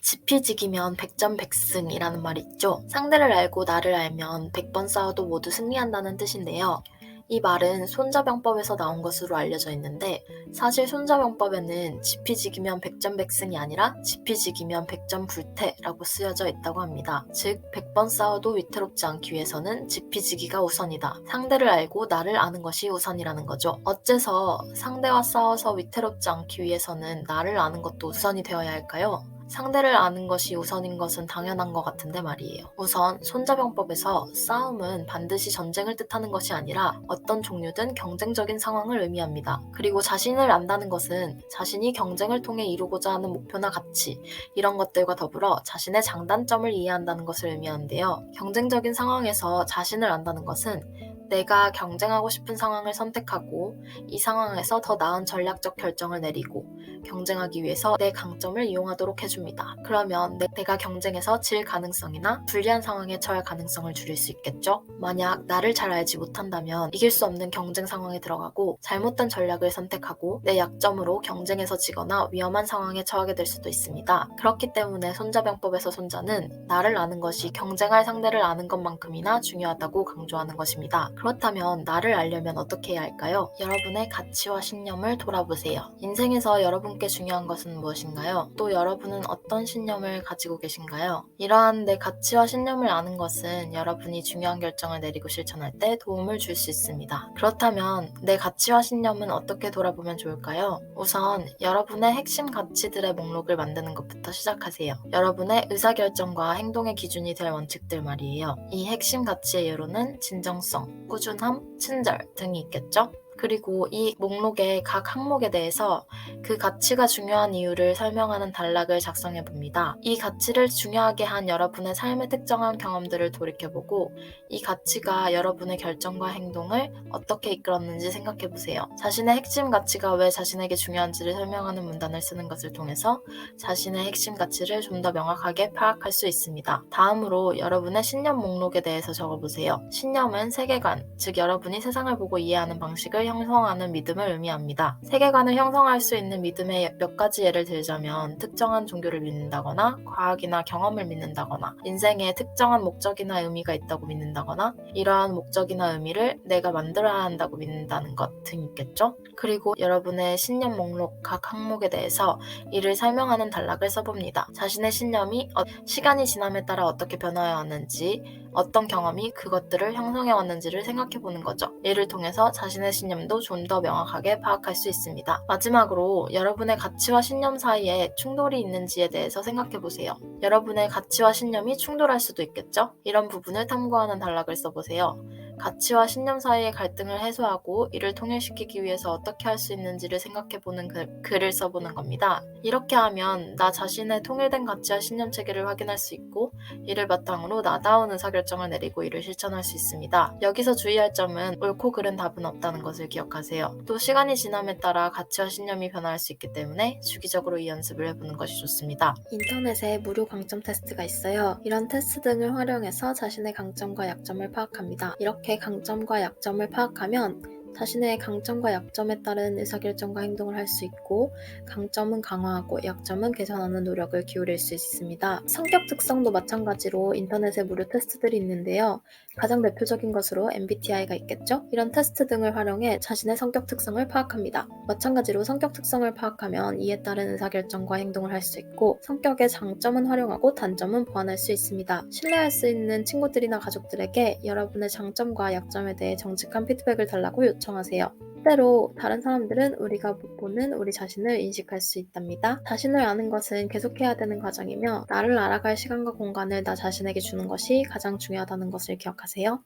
지피지기면 백전백승이라는 말이 있죠. 상대를 알고 나를 알면 100번 싸워도 모두 승리한다는 뜻인데요. 이 말은 손자병법에서 나온 것으로 알려져 있는데 사실 손자병법에는 지피지기면 백전백승이 아니라 지피지기면 백전불태라고 쓰여져 있다고 합니다. 즉 100번 싸워도 위태롭지 않기 위해서는 지피지기가 우선이다. 상대를 알고 나를 아는 것이 우선이라는 거죠. 어째서 상대와 싸워서 위태롭지 않기 위해서는 나를 아는 것도 우선이 되어야 할까요? 상대를 아는 것이 우선인 것은 당연한 것 같은데 말이에요. 우선 손자병법에서 싸움은 반드시 전쟁을 뜻하는 것이 아니라 어떤 종류든 경쟁적인 상황을 의미합니다. 그리고 자신을 안다는 것은 자신이 경쟁을 통해 이루고자 하는 목표나 가치 이런 것들과 더불어 자신의 장단점을 이해한다는 것을 의미하는데요. 경쟁적인 상황에서 자신을 안다는 것은 내가 경쟁하고 싶은 상황을 선택하고 이 상황에서 더 나은 전략적 결정을 내리고 경쟁하기 위해서 내 강점을 이용하도록 해줍니다. 그러면 내가 경쟁에서 질 가능성이나 불리한 상황에 처할 가능성을 줄일 수 있겠죠? 만약 나를 잘 알지 못한다면 이길 수 없는 경쟁 상황에 들어가고 잘못된 전략을 선택하고 내 약점으로 경쟁에서 지거나 위험한 상황에 처하게 될 수도 있습니다. 그렇기 때문에 손자병법에서 손자는 나를 아는 것이 경쟁할 상대를 아는 것만큼이나 중요하다고 강조하는 것입니다. 그렇다면 나를 알려면 어떻게 해야 할까요? 여러분의 가치와 신념을 돌아보세요. 인생에서 여러분께 중요한 것은 무엇인가요? 또 여러분은 어떤 신념을 가지고 계신가요? 이러한 내 가치와 신념을 아는 것은 여러분이 중요한 결정을 내리고 실천할 때 도움을 줄 수 있습니다. 그렇다면 내 가치와 신념은 어떻게 돌아보면 좋을까요? 우선 여러분의 핵심 가치들의 목록을 만드는 것부터 시작하세요. 여러분의 의사결정과 행동의 기준이 될 원칙들 말이에요. 이 핵심 가치의 예로는 진정성, 꾸준함, 친절 등이 있겠죠? 그리고 이 목록의 각 항목에 대해서 그 가치가 중요한 이유를 설명하는 단락을 작성해 봅니다. 이 가치를 중요하게 한 여러분의 삶의 특정한 경험들을 돌이켜보고 이 가치가 여러분의 결정과 행동을 어떻게 이끌었는지 생각해 보세요. 자신의 핵심 가치가 왜 자신에게 중요한지를 설명하는 문단을 쓰는 것을 통해서 자신의 핵심 가치를 좀 더 명확하게 파악할 수 있습니다. 다음으로 여러분의 신념 목록에 대해서 적어보세요. 신념은 세계관, 즉 여러분이 세상을 보고 이해하는 방식을 형성하는 믿음을 의미합니다. 세계관을 형성할 수 있는 믿음의 몇 가지 예를 들자면 특정한 종교를 믿는다거나 과학이나 경험을 믿는다거나 인생에 특정한 목적이나 의미가 있다고 믿는다거나 이러한 목적이나 의미를 내가 만들어야 한다고 믿는다는 것 등 있겠죠? 그리고 여러분의 신념 목록 각 항목에 대해서 이를 설명하는 단락을 써봅니다. 자신의 신념이 시간이 지남에 따라 어떻게 변화해왔는지 어떤 경험이 그것들을 형성해왔는지를 생각해보는 거죠. 이를 통해서 자신의 신념도 좀 더 명확하게 파악할 수 있습니다. 마지막으로 여러분의 가치와 신념 사이에 충돌이 있는지에 대해서 생각해보세요. 여러분의 가치와 신념이 충돌할 수도 있겠죠? 이런 부분을 탐구하는 단락을 써보세요. 가치와 신념 사이의 갈등을 해소하고 이를 통일시키기 위해서 어떻게 할 수 있는지를 생각해보는 글을 써보는 겁니다. 이렇게 하면 나 자신의 통일된 가치와 신념 체계를 확인할 수 있고 이를 바탕으로 나다운 의사결정을 내리고 이를 실천할 수 있습니다. 여기서 주의할 점은 옳고 그른 답은 없다는 것을 기억하세요. 또 시간이 지남에 따라 가치와 신념이 변화할 수 있기 때문에 주기적으로 이 연습을 해보는 것이 좋습니다. 인터넷에 무료 강점 테스트가 있어요. 이런 테스트 등을 활용해서 자신의 강점과 약점을 파악합니다. 이렇게 강점과 약점을 파악하면 자신의 강점과 약점에 따른 의사결정과 행동을 할 수 있고 강점은 강화하고 약점은 개선하는 노력을 기울일 수 있습니다. 성격 특성도 마찬가지로 인터넷에 무료 테스트들이 있는데요. 가장 대표적인 것으로 MBTI가 있겠죠? 이런 테스트 등을 활용해 자신의 성격 특성을 파악합니다. 마찬가지로 성격 특성을 파악하면 이에 따른 의사결정과 행동을 할 수 있고 성격의 장점은 활용하고 단점은 보완할 수 있습니다. 신뢰할 수 있는 친구들이나 가족들에게 여러분의 장점과 약점에 대해 정직한 피드백을 달라고 요청하세요. 때로 다른 사람들은 우리가 못 보는 우리 자신을 인식할 수 있답니다. 자신을 아는 것은 계속해야 되는 과정이며 나를 알아갈 시간과 공간을 나 자신에게 주는 것이 가장 중요하다는 것을 기억하세요.